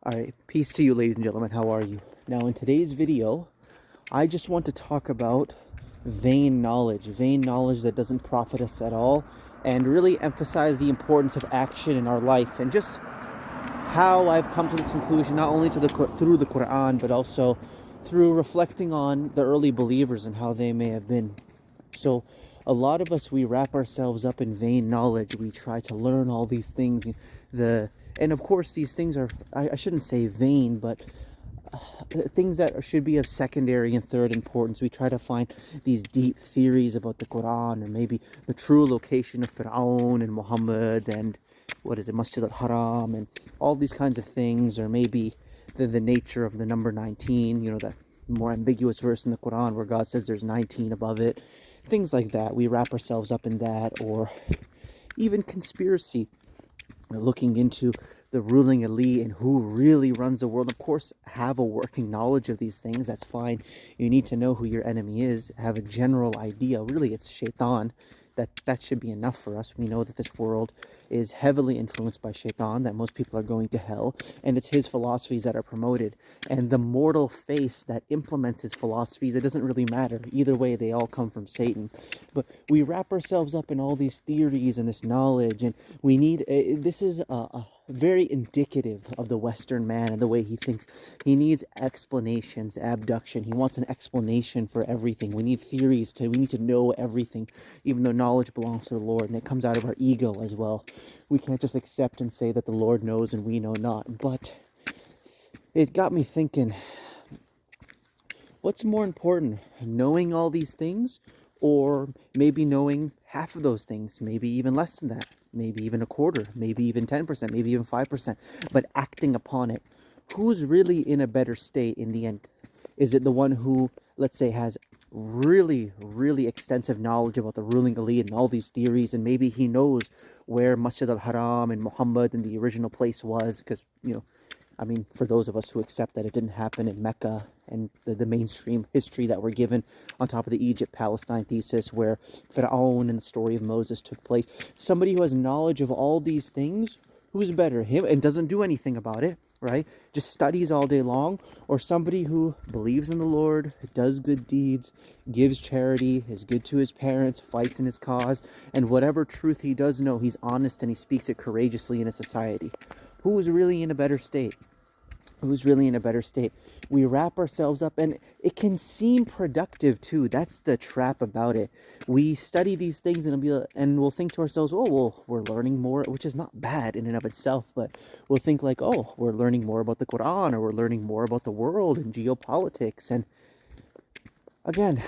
Alright, peace to you, ladies and gentlemen. How are you? Now, in today's video, I just want to talk about vain knowledge that doesn't profit us at all, and really emphasize the importance of action in our life, and just how I've come to this conclusion, not only through the Quran, but also through reflecting on the early believers and how they may have been. So, a lot of us, we wrap ourselves up in vain knowledge. We try to learn all these things. And of course, these things are, I shouldn't say vain, but things that should be of secondary and third importance. We try to find these deep theories about the Quran, or maybe the true location of Fir'aun and Muhammad, and Masjid al-Haram, and all these kinds of things, or maybe the nature of the number 19, that more ambiguous verse in the Quran where God says there's 19 above it. Things like that. We wrap ourselves up in that, or even conspiracy, looking into the ruling elite and who really runs the world. Of course, have a working knowledge of these things. That's fine. You need to know who your enemy is, have a general idea. Really, it's Shaitan. That should be enough for us. We know that this world is heavily influenced by Shaitan, that most people are going to hell, and it's his philosophies that are promoted. And the mortal face that implements his philosophies, it doesn't really matter. Either way, they all come from Satan. But we wrap ourselves up in all these theories and this knowledge, and we need, this is very indicative of the Western man and the way he thinks. He needs explanations, abduction. He wants an explanation for everything. We need theories, we need to know everything, even though knowledge belongs to the Lord, and it comes out of our ego as well. We can't just accept and say that the Lord knows and we know not. But it got me thinking, what's more important, knowing all these things, or maybe knowing half of those things, maybe even less than that, maybe even a quarter, maybe even 10%, maybe even 5%, but acting upon it? Who's really in a better state in the end? Is it the one who, let's say, has really, really extensive knowledge about the ruling elite and all these theories, and maybe he knows where Masjid al-Haram and Muhammad and the original place was, because, for those of us who accept that it didn't happen in Mecca, and the mainstream history that we're given on top of the Egypt-Palestine thesis where Fir'aun and the story of Moses took place, somebody who has knowledge of all these things, who's better, him and doesn't do anything about it, right? Just studies all day long, or somebody who believes in the Lord, does good deeds, gives charity, is good to his parents, fights in his cause, and whatever truth he does know, he's honest and he speaks it courageously in a society? Who is really in a better state? Who's really in a better state? We wrap ourselves up, and it can seem productive too. That's the trap about it. We study these things and we'll think to ourselves, oh, well, we're learning more, which is not bad in and of itself, but we'll think like, oh, we're learning more about the Quran, or we're learning more about the world and geopolitics. And again,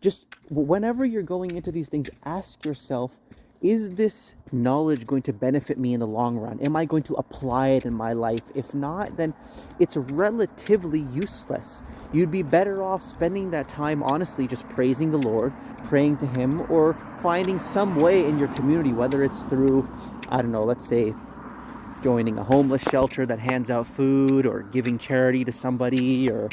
just whenever you're going into these things, ask yourself, is this knowledge going to benefit me in the long run? Am I going to apply it in my life? If not, then it's relatively useless. You'd be better off spending that time honestly just praising the Lord, praying to Him, or finding some way in your community, whether it's through, let's say, joining a homeless shelter that hands out food, or giving charity to somebody, or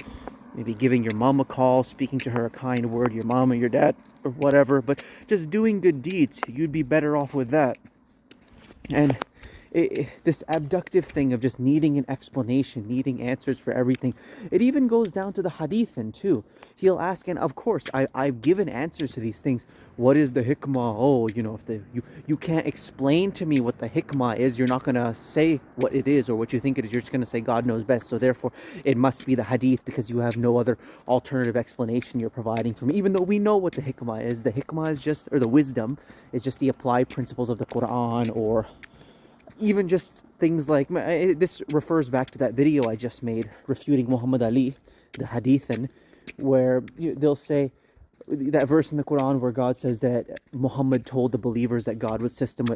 maybe giving your mom a call, speaking to her a kind word, your mom or your dad, or whatever, but just doing good deeds. You'd be better off with that. And this abductive thing of just needing an explanation, needing answers for everything, it even goes down to the hadithan too. He'll ask, and of course, I've given answers to these things. What is the hikmah? Oh, if you can't explain to me what the hikmah is, you're not going to say what it is or what you think it is. You're just going to say God knows best. So therefore, it must be the hadith, because you have no other alternative explanation you're providing for me. Even though we know what the hikmah is. The hikmah is just, or the wisdom is just the applied principles of the Quran, or even just things like, this refers back to that video I just made refuting Muhammad Ali, the hadithan, where they'll say that verse in the Quran where God says that Muhammad told the believers that God would assist them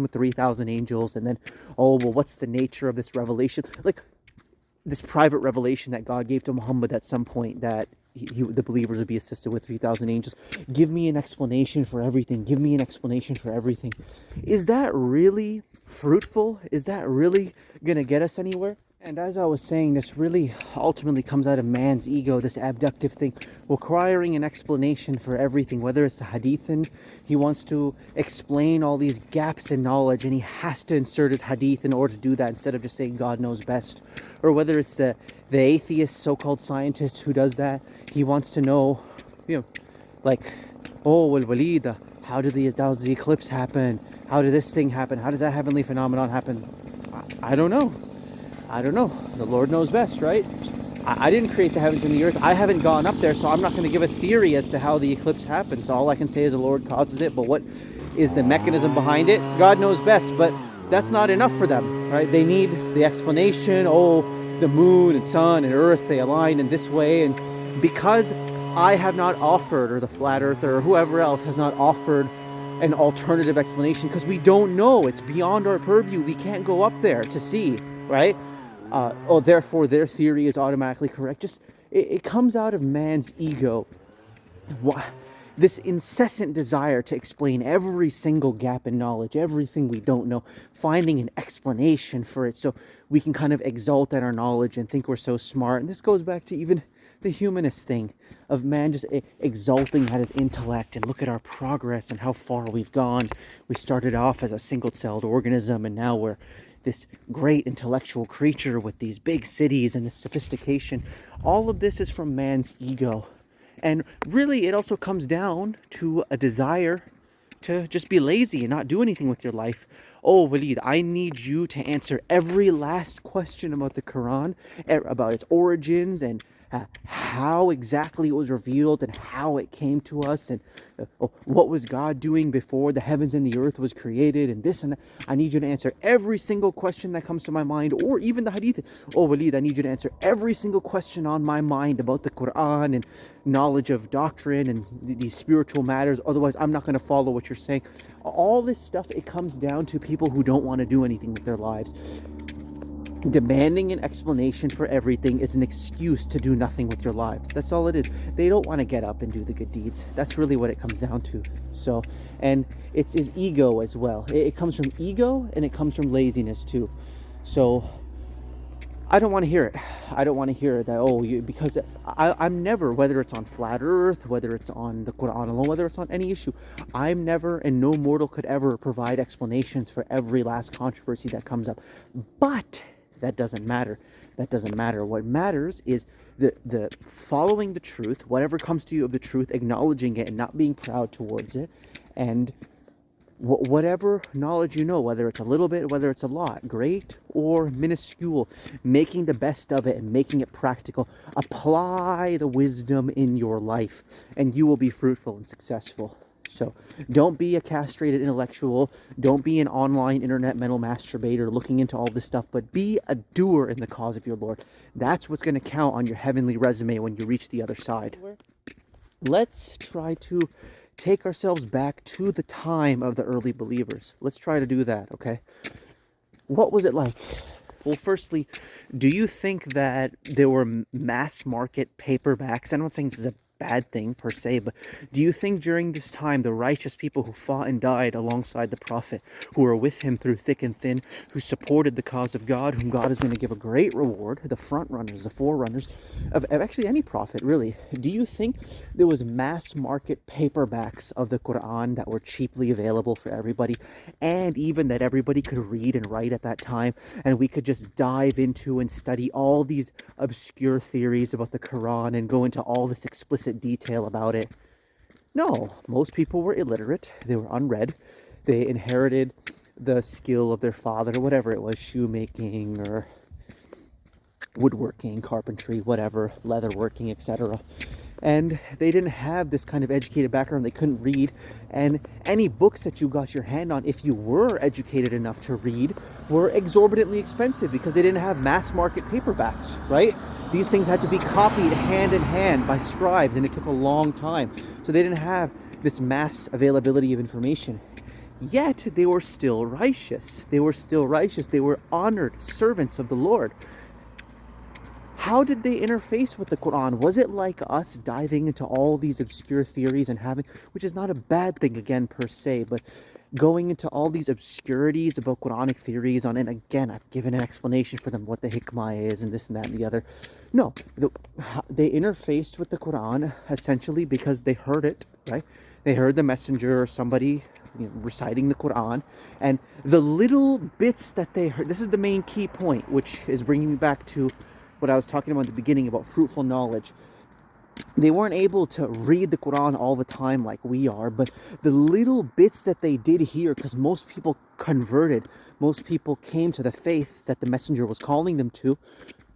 with 3,000 angels, and then, oh, well, what's the nature of this revelation? Like, this private revelation that God gave to Muhammad at some point, that the believers would be assisted with 3,000 angels. Give me an explanation for everything. Give me an explanation for everything. Is that really fruitful? Is that really going to get us anywhere? And as I was saying, this really ultimately comes out of man's ego, this abductive thing, requiring an explanation for everything, whether it's the hadithin, he wants to explain all these gaps in knowledge, and he has to insert his hadith in order to do that instead of just saying God knows best. Or whether it's the atheist, so-called scientist who does that, he wants to know, like, oh, well, Walida, how does the eclipse happen? How did this thing happen? How does that heavenly phenomenon happen? I don't know. I don't know. The Lord knows best, right? I didn't create the heavens and the earth. I haven't gone up there, so I'm not going to give a theory as to how the eclipse happens. All I can say is the Lord causes it, but what is the mechanism behind it? God knows best, but that's not enough for them, right? They need the explanation. Oh, the moon and sun and earth, they align in this way. And because I have not offered, or the flat earther or whoever else has not offered an alternative explanation, because we don't know. It's beyond our purview. We can't go up there to see, right? Therefore their theory is automatically correct. Just it comes out of man's ego. This incessant desire to explain every single gap in knowledge, everything we don't know, finding an explanation for it so we can kind of exalt at our knowledge and think we're so smart. And this goes back to even the humanist thing of man just exulting at his intellect, and look at our progress and how far we've gone. We started off as a single-celled organism, and now we're this great intellectual creature with these big cities and this sophistication. All of this is from man's ego. And really, it also comes down to a desire to just be lazy and not do anything with your life. Oh, Walid, I need you to answer every last question about the Quran, about its origins and how exactly it was revealed and how it came to us, and what was God doing before the heavens and the earth was created, and this and that. I need you to answer every single question that comes to my mind, or even the hadith. Oh, Walid, I need you to answer every single question on my mind about the Quran and knowledge of doctrine and these spiritual matters. Otherwise, I'm not going to follow what you're saying. All this stuff, it comes down to people who don't want to do anything with their lives. Demanding an explanation for everything is an excuse to do nothing with your lives. That's all it is. They don't want to get up and do the good deeds. That's really what it comes down to. So, and it's his ego as well. It comes from ego, and it comes from laziness too. So I don't want to hear it. I don't want to hear that, because I'm never, whether it's on flat earth, whether it's on the Quran alone, whether it's on any issue, I'm never, and no mortal could ever provide explanations for every last controversy that comes up. But that doesn't matter. That doesn't matter. What matters is the following the truth, whatever comes to you of the truth, acknowledging it and not being proud towards it, and whatever knowledge you know, whether it's a little bit, whether it's a lot, great or minuscule, making the best of it and making it practical. Apply the wisdom in your life, and you will be fruitful and successful. So don't be a castrated intellectual. Don't be an online internet mental masturbator looking into all this stuff, but be a doer in the cause of your Lord. That's what's going to count on your heavenly resume when you reach the other side. Let's try to take ourselves back to the time of the early believers. Let's try to do that, okay? What was it like? Well, firstly, do you think that there were mass market paperbacks? I'm not saying this is a bad thing per se, but do you think during this time the righteous people who fought and died alongside the Prophet, who were with him through thick and thin, who supported the cause of God, whom God is going to give a great reward, the front runners, the forerunners of actually any prophet, really, do you think there was mass market paperbacks of the Quran that were cheaply available for everybody, and even that everybody could read and write at that time, and we could just dive into and study all these obscure theories about the Quran and go into all this explicit detail about it? No, most people were illiterate. They were unread. They inherited the skill of their father, or whatever it was, shoemaking or woodworking, carpentry, whatever, leatherworking, etc. And they didn't have this kind of educated background. They couldn't read. And any books that you got your hand on, if you were educated enough to read, were exorbitantly expensive because they didn't have mass market paperbacks, right? These things had to be copied hand in hand by scribes, and it took a long time. So they didn't have this mass availability of information. Yet they were still righteous. They were still righteous. They were honored servants of the Lord. How did they interface with the Quran? Was it like us diving into all these obscure theories and having, which is not a bad thing again per se, but going into all these obscurities about Quranic theories on, and again, I've given an explanation for them what the hikmah is and this and that and the other. No, they interfaced with the Quran essentially because they heard it, right? They heard the messenger or somebody reciting the Quran, and the little bits that they heard, this is the main key point, which is bringing me back to what I was talking about at the beginning about fruitful knowledge. They weren't able to read the Quran all the time like we are, but the little bits that they did hear, because most people converted, most people came to the faith that the messenger was calling them to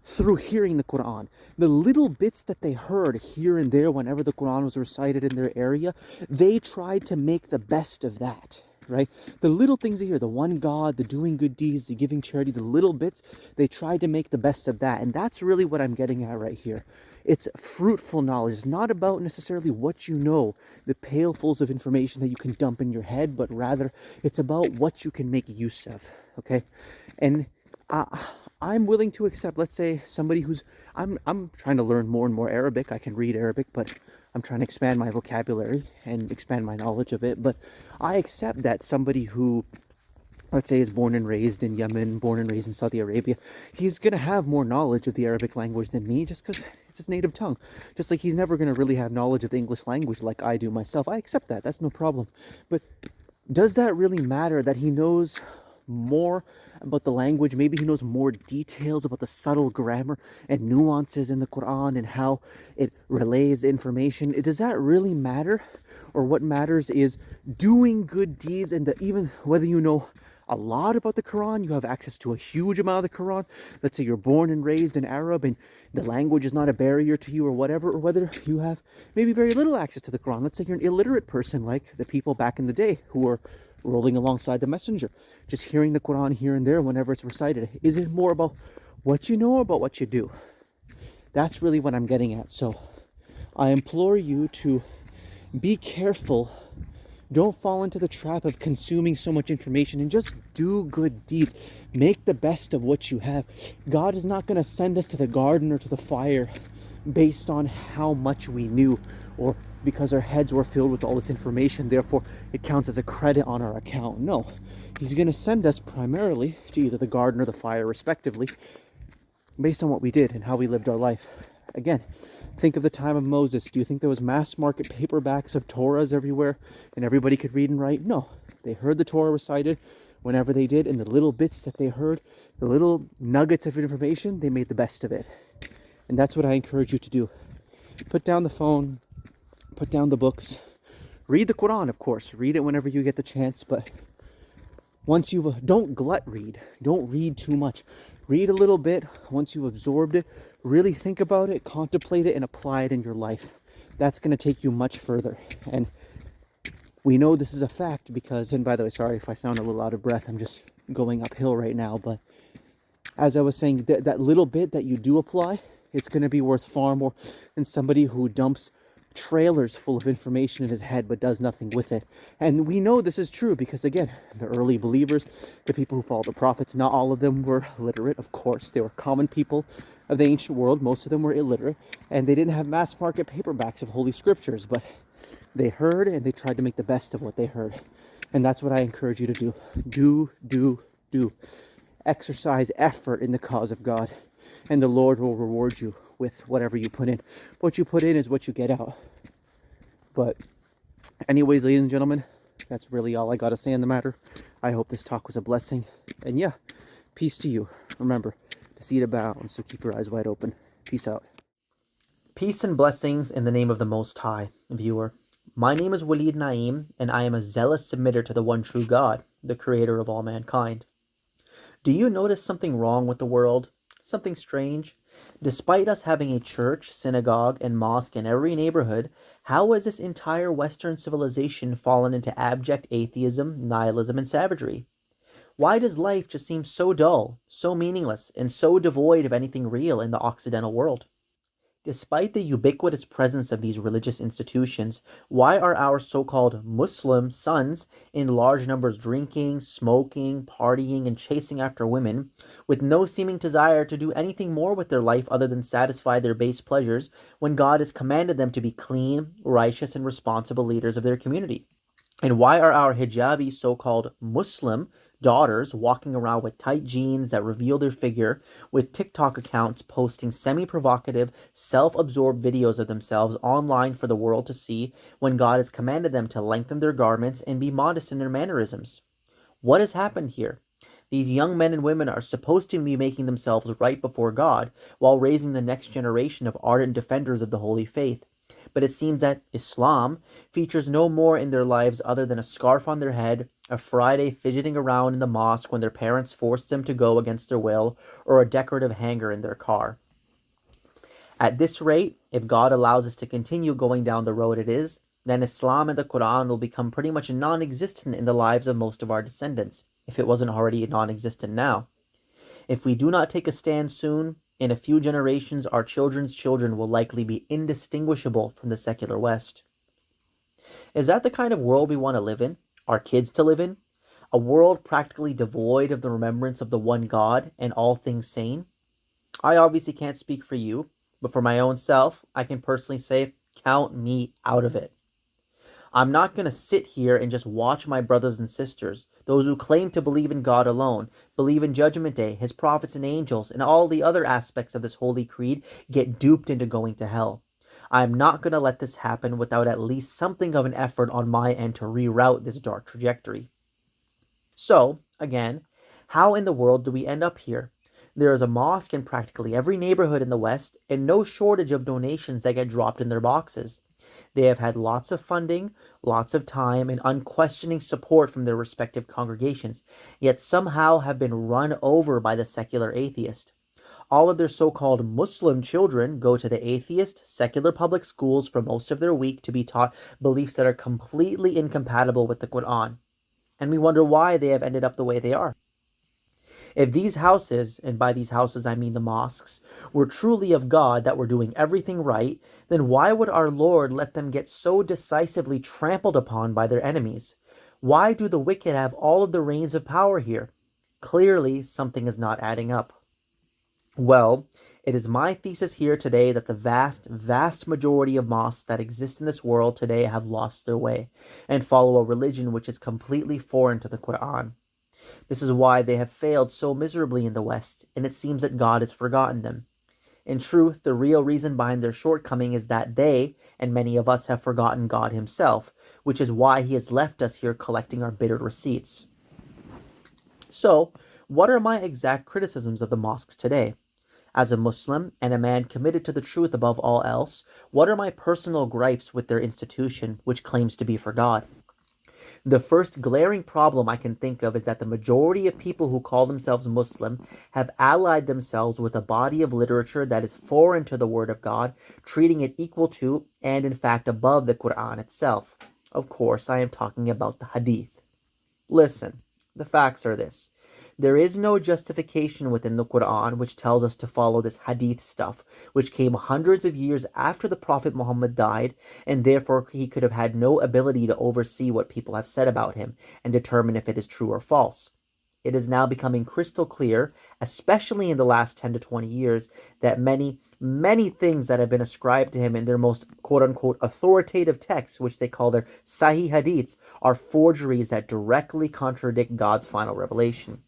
through hearing the Quran. The little bits that they heard here and there whenever the Quran was recited in their area, they tried to make the best of that, right? The little things they hear, the one God, the doing good deeds, the giving charity, the little bits, they tried to make the best of that. And that's really what I'm getting at right here. It's fruitful knowledge. It's not about necessarily what you know, the pailfuls of information that you can dump in your head, but rather it's about what you can make use of, okay? And I'm willing to accept, let's say, somebody who's, I'm trying to learn more and more Arabic. I can read Arabic, but I'm trying to expand my vocabulary and expand my knowledge of it. But I accept that somebody who, let's say, is born and raised in Yemen, born and raised in Saudi Arabia, he's going to have more knowledge of the Arabic language than me just because it's his native tongue. Just like he's never going to really have knowledge of the English language like I do myself. I accept that. That's no problem. But does that really matter that he knows more about the language? Maybe he knows more details about the subtle grammar and nuances in the Quran and how it relays information. Does that really matter? Or what matters is doing good deeds, and even whether you know a lot about the Quran, you have access to a huge amount of the Quran. Let's say you're born and raised in Arab and the language is not a barrier to you or whatever, or whether you have maybe very little access to the Quran. Let's say you're an illiterate person like the people back in the day who were rolling alongside the messenger, just hearing the Quran here and there whenever it's recited. Is it more about what you know or about what you do? That's really what I'm getting at. So I implore you to be careful. Don't fall into the trap of consuming so much information, and just do good deeds. Make the best of what you have. God is not going to send us to the garden or to the fire based on how much we knew, or because our heads were filled with all this information, therefore it counts as a credit on our account. No, he's going to send us primarily to either the garden or the fire, respectively, based on what we did and how we lived our life. Again, think of the time of Moses. Do you think there was mass market paperbacks of Torahs everywhere and everybody could read and write? No. They heard the Torah recited whenever they did, and the little bits that they heard, the little nuggets of information, they made the best of it. And that's what I encourage you to do. Put down the phone, put down the books, read the Quran, of course. Read it whenever you get the chance, but once you've, don't glut read. Don't read too much. Read a little bit. Once you've absorbed it, really think about it, contemplate it, and apply it in your life. That's going to take you much further. And we know this is a fact because, and by the way, sorry if I sound a little out of breath, I'm just going uphill right now, but as I was saying, that little bit that you do apply, it's going to be worth far more than somebody who dumps trailers full of information in his head but does nothing with it. And we know this is true because, again, the early believers, the people who followed the prophets, not all of them were literate, of course. They were common people of the ancient world. Most of them were illiterate, and they didn't have mass market paperbacks of holy scriptures, but they heard and they tried to make the best of what they heard. And that's what I encourage you to do. Do. Exercise effort in the cause of God, and the Lord will reward you with whatever you put in. What you put in is what you get out. But anyways, ladies and gentlemen, that's really all I got to say on the matter. I hope this talk was a blessing. And yeah, peace to you. Remember, the seed abounds, so keep your eyes wide open. Peace out. Peace and blessings in the name of the Most High, viewer. My name is Walid Naeem, and I am a zealous submitter to the one true God, the creator of all mankind. Do you notice something wrong with the world? Something strange? Despite us having a church, synagogue, and mosque in every neighborhood, how has this entire Western civilization fallen into abject atheism, nihilism, and savagery? Why does life just seem so dull, so meaningless, and so devoid of anything real in the Occidental world? Despite the ubiquitous presence of these religious institutions, why are our so-called Muslim sons in large numbers drinking, smoking, partying, and chasing after women, with no seeming desire to do anything more with their life other than satisfy their base pleasures, when God has commanded them to be clean, righteous, and responsible leaders of their community? And why are our hijabi so-called Muslim daughters walking around with tight jeans that reveal their figure, with TikTok accounts posting semi-provocative, self-absorbed videos of themselves online for the world to see when God has commanded them to lengthen their garments and be modest in their mannerisms? What has happened here? These young men and women are supposed to be making themselves right before God while raising the next generation of ardent defenders of the holy faith. But it seems that Islam features no more in their lives other than a scarf on their head, a Friday fidgeting around in the mosque when their parents forced them to go against their will, or a decorative hanger in their car. At this rate, if God allows us to continue going down the road it is, then Islam and the Quran will become pretty much non existent in the lives of most of our descendants, if it wasn't already non existent now. If we do not take a stand soon, in a few generations, our children's children will likely be indistinguishable from the secular West. Is that the kind of world we want to live in? Our kids to live in? A world practically devoid of the remembrance of the one God and all things sane? I obviously can't speak for you, but for my own self, I can personally say, count me out of it. I'm not going to sit here and just watch my brothers and sisters, those who claim to believe in God alone, believe in Judgment Day, His prophets and angels, and all the other aspects of this holy creed, get duped into going to hell. I'm not going to let this happen without at least something of an effort on my end to reroute this dark trajectory. So, again, how in the world do we end up here? There is a mosque in practically every neighborhood in the West, and no shortage of donations that get dropped in their boxes. They have had lots of funding, lots of time, and unquestioning support from their respective congregations, yet somehow have been run over by the secular atheist. All of their so-called Muslim children go to the atheist, secular public schools for most of their week to be taught beliefs that are completely incompatible with the Quran. And we wonder why they have ended up the way they are. If these houses, and by these houses I mean the mosques, were truly of God, that were doing everything right, then why would our Lord let them get so decisively trampled upon by their enemies? Why do the wicked have all of the reins of power here? Clearly, something is not adding up. Well, it is my thesis here today that the vast, vast majority of mosques that exist in this world today have lost their way and follow a religion which is completely foreign to the Quran. This is why they have failed so miserably in the West, and it seems that God has forgotten them. In truth, the real reason behind their shortcoming is that they, and many of us, have forgotten God Himself, which is why He has left us here collecting our bitter receipts. So, what are my exact criticisms of the mosques today? As a Muslim and a man committed to the truth above all else, what are my personal gripes with their institution, which claims to be for God? The first glaring problem I can think of is that the majority of people who call themselves Muslim have allied themselves with a body of literature that is foreign to the Word of God, treating it equal to, and in fact above, the Quran itself. Of course, I am talking about the Hadith. Listen, the facts are this. There is no justification within the Quran which tells us to follow this hadith stuff, which came hundreds of years after the Prophet Muhammad died, and therefore he could have had no ability to oversee what people have said about him and determine if it is true or false. It is now becoming crystal clear, especially in the last 10 to 20 years, that many, many things that have been ascribed to him in their most quote-unquote authoritative texts, which they call their Sahih Hadiths, are forgeries that directly contradict God's final revelation.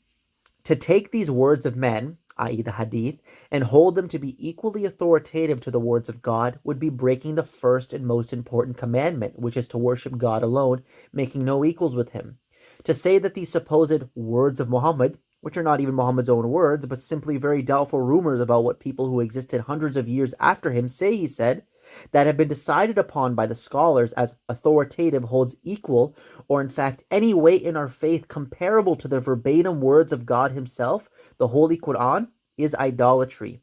To take these words of men, i.e. the Hadith, and hold them to be equally authoritative to the words of God would be breaking the first and most important commandment, which is to worship God alone, making no equals with Him. To say that these supposed words of Muhammad, which are not even Muhammad's own words, but simply very doubtful rumors about what people who existed hundreds of years after him say he said, that have been decided upon by the scholars as authoritative, holds equal, or in fact any weight in our faith comparable to the verbatim words of God Himself, the Holy Quran, is idolatry.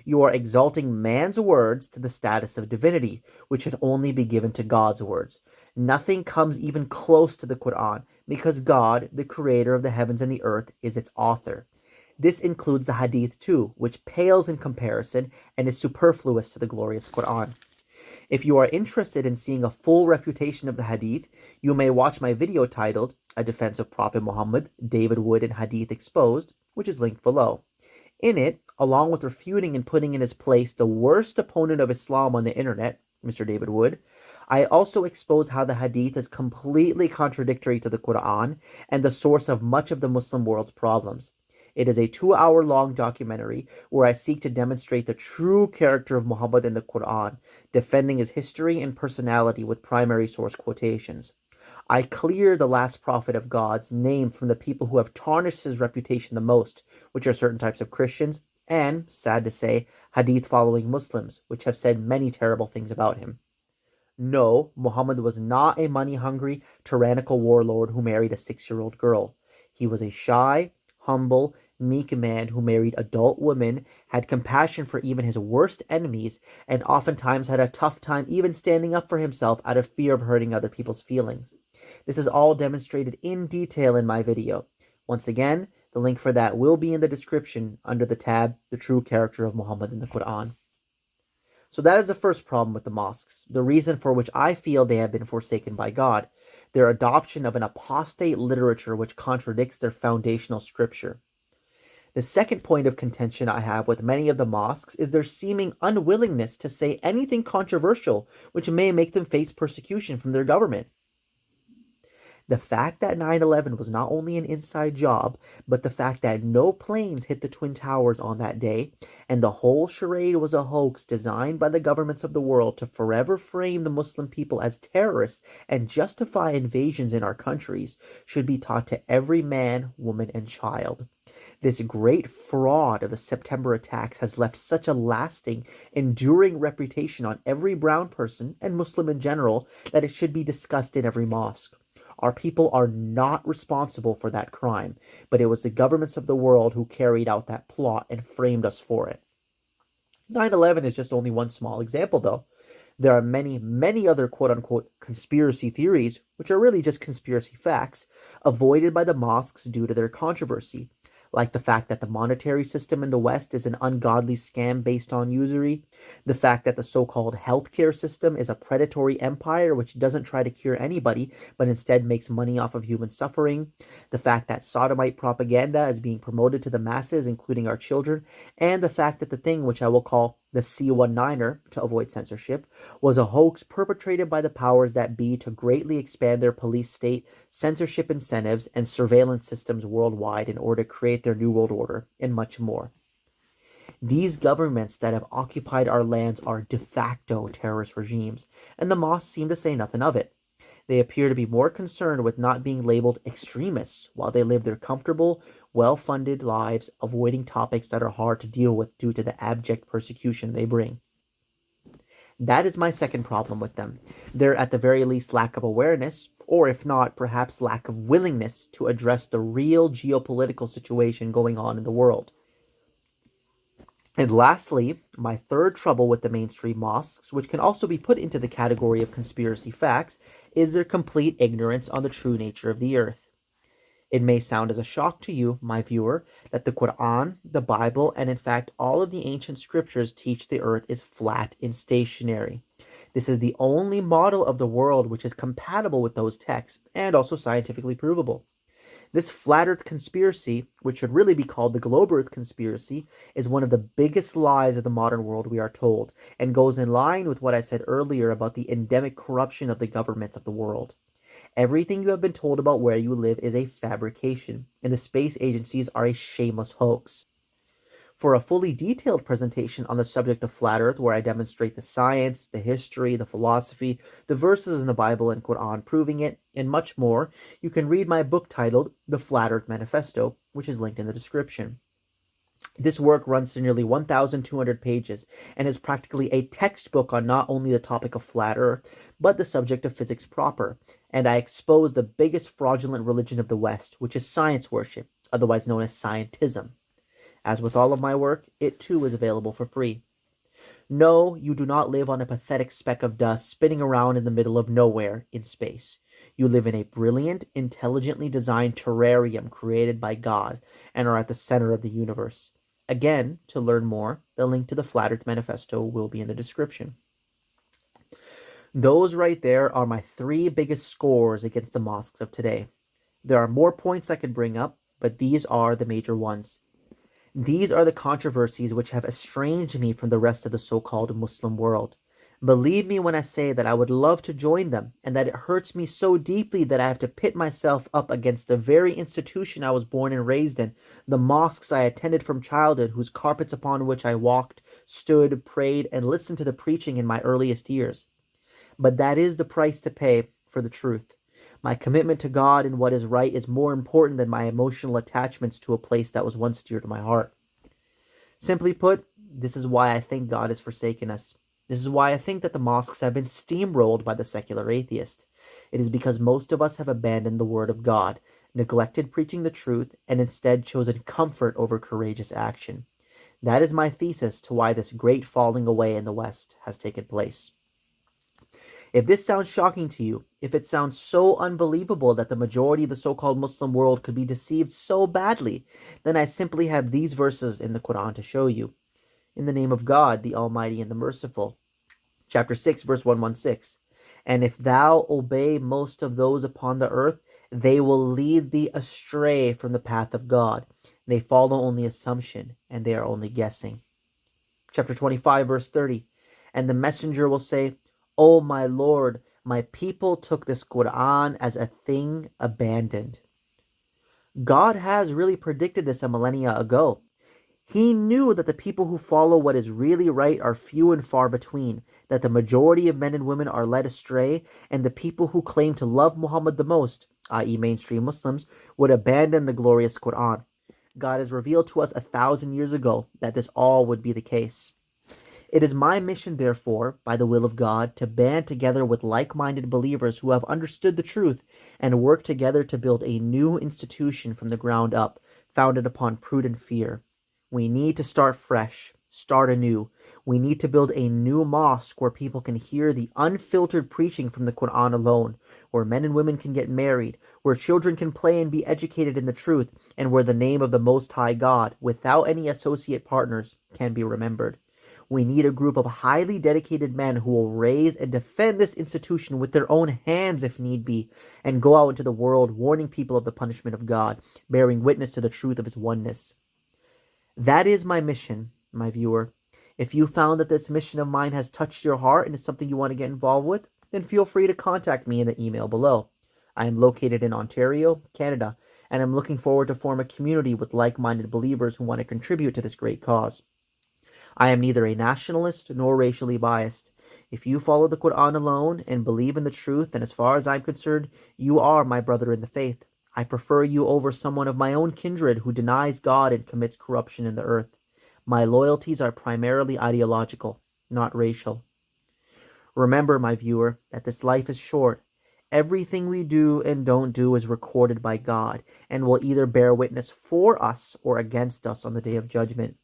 You are exalting man's words to the status of divinity, which should only be given to God's words. Nothing comes even close to the Quran, because God, the creator of the heavens and the earth, is its author. This includes the Hadith too, which pales in comparison and is superfluous to the glorious Quran. If you are interested in seeing a full refutation of the Hadith, you may watch my video titled A Defense of Prophet Muhammad, David Wood and Hadith Exposed, which is linked below. In it, along with refuting and putting in his place the worst opponent of Islam on the internet, Mr. David Wood, I also expose how the Hadith is completely contradictory to the Quran and the source of much of the Muslim world's problems. It is a 2 hour long documentary where I seek to demonstrate the true character of Muhammad in the Quran, defending his history and personality with primary source quotations. I clear the last prophet of God's name from the people who have tarnished his reputation the most, which are certain types of Christians, and, sad to say, Hadith following Muslims, which have said many terrible things about him. No, Muhammad was not a money hungry, tyrannical warlord who married a 6-year-old girl. He was a shy, humble, meek man who married adult women, had compassion for even his worst enemies, and oftentimes had a tough time even standing up for himself out of fear of hurting other people's feelings. This is all demonstrated in detail in my video. Once again, the link for that will be in the description under the tab, The True Character of Muhammad in the Quran. So that is the first problem with the mosques, the reason for which I feel they have been forsaken by God, their adoption of an apostate literature which contradicts their foundational scripture. The second point of contention I have with many of the mosques is their seeming unwillingness to say anything controversial which may make them face persecution from their government. The fact that 9/11 was not only an inside job, but the fact that no planes hit the Twin Towers on that day, and the whole charade was a hoax designed by the governments of the world to forever frame the Muslim people as terrorists and justify invasions in our countries, should be taught to every man, woman, and child. This great fraud of the September attacks has left such a lasting, enduring reputation on every brown person, and Muslim in general, that it should be discussed in every mosque. Our people are not responsible for that crime, but it was the governments of the world who carried out that plot and framed us for it. 9/11 is just only one small example, though. There are many, many other quote-unquote conspiracy theories, which are really just conspiracy facts, avoided by the mosques due to their controversy, like the fact that the monetary system in the West is an ungodly scam based on usury, the fact that the so-called healthcare system is a predatory empire which doesn't try to cure anybody, but instead makes money off of human suffering, the fact that sodomite propaganda is being promoted to the masses, including our children, and the fact that the thing which I will call the C-19er, to avoid censorship, was a hoax perpetrated by the powers that be to greatly expand their police state, censorship incentives, and surveillance systems worldwide in order to create their new world order, and much more. These governments that have occupied our lands are de facto terrorist regimes, and the mosques seem to say nothing of it. They appear to be more concerned with not being labeled extremists while they live their comfortable, well-funded lives, avoiding topics that are hard to deal with due to the abject persecution they bring. That is my second problem with them. They're at the very least lack of awareness, or if not, perhaps lack of willingness to address the real geopolitical situation going on in the world. And lastly, my third trouble with the mainstream mosques, which can also be put into the category of conspiracy facts, is their complete ignorance on the true nature of the earth. It may sound as a shock to you, my viewer, that the Quran, the Bible, and in fact all of the ancient scriptures teach the earth is flat and stationary. This is the only model of the world which is compatible with those texts and also scientifically provable. This flat earth conspiracy, which should really be called the globe earth conspiracy, is one of the biggest lies of the modern world, we are told, and goes in line with what I said earlier about the endemic corruption of the governments of the world. Everything you have been told about where you live is a fabrication, and the space agencies are a shameless hoax. For a fully detailed presentation on the subject of flat earth, where I demonstrate the science, the history, the philosophy, the verses in the Bible and Quran proving it, and much more, you can read my book titled The Flat Earth Manifesto, which is linked in the description. This work runs to nearly 1,200 pages and is practically a textbook on not only the topic of flat earth, but the subject of physics proper, and I expose the biggest fraudulent religion of the West, which is science worship, otherwise known as scientism. As with all of my work, it too is available for free. No, you do not live on a pathetic speck of dust spinning around in the middle of nowhere in space. You live in a brilliant, intelligently designed terrarium created by God and are at the center of the universe. Again, to learn more, the link to the Flat Earth Manifesto will be in the description. Those right there are my 3 biggest scores against the mosques of today. There are more points I could bring up, but these are the major ones. These are the controversies which have estranged me from the rest of the so-called Muslim world. Believe me when I say that I would love to join them, and that it hurts me so deeply that I have to pit myself up against the very institution I was born and raised in, the mosques I attended from childhood, whose carpets upon which I walked, stood, prayed, and listened to the preaching in my earliest years. But that is the price to pay for the truth. My commitment to God and what is right is more important than my emotional attachments to a place that was once dear to my heart. Simply put, this is why I think God has forsaken us. This is why I think that the mosques have been steamrolled by the secular atheist. It is because most of us have abandoned the word of God, neglected preaching the truth, and instead chosen comfort over courageous action. That is my thesis to why this great falling away in the West has taken place. If this sounds shocking to you, if it sounds so unbelievable that the majority of the so-called Muslim world could be deceived so badly, then I simply have these verses in the Quran to show you. In the name of God, the Almighty and the Merciful. Chapter 6, verse 116. And if thou obey most of those upon the earth, they will lead thee astray from the path of God. They follow only assumption, and they are only guessing. Chapter 25, verse 30. And the messenger will say, O my Lord, my people took this Quran as a thing abandoned. God has really predicted this a millennia ago. He knew that the people who follow what is really right are few and far between, that the majority of men and women are led astray, and the people who claim to love Muhammad the most, i.e. mainstream Muslims, would abandon the glorious Quran. God has revealed to us 1,000 years ago that this all would be the case. It is my mission, therefore, by the will of God, to band together with like-minded believers who have understood the truth and work together to build a new institution from the ground up, founded upon prudent fear. We need to start fresh, start anew. We need to build a new mosque where people can hear the unfiltered preaching from the Quran alone, where men and women can get married, where children can play and be educated in the truth, and where the name of the Most High God, without any associate partners, can be remembered. We need a group of highly dedicated men who will raise and defend this institution with their own hands if need be, and go out into the world warning people of the punishment of God, bearing witness to the truth of his oneness. That is my mission, my viewer. If you found that this mission of mine has touched your heart and is something you want to get involved with, then feel free to contact me in the email below. I am located in Ontario, Canada, and I'm looking forward to form a community with like-minded believers who want to contribute to this great cause. I am neither a nationalist nor racially biased. If you follow the Quran alone and believe in the truth, then as far as I'm concerned, you are my brother in the faith. I prefer you over someone of my own kindred who denies God and commits corruption in the earth. My loyalties are primarily ideological, not racial. Remember, my viewer, that this life is short. Everything we do and don't do is recorded by God and will either bear witness for us or against us on the day of judgment.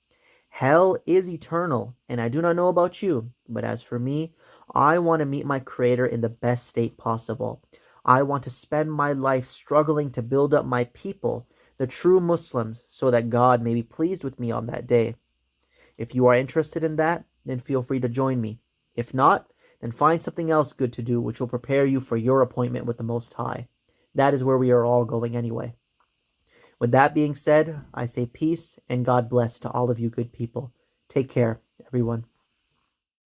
Hell is eternal, and I do not know about you, but as for me, I want to meet my Creator in the best state possible. I want to spend my life struggling to build up my people, the true Muslims, so that God may be pleased with me on that day. If you are interested in that, then feel free to join me. If not, then find something else good to do which will prepare you for your appointment with the Most High. That is where we are all going anyway. With that being said, I say peace and God bless to all of you good people. Take care, everyone.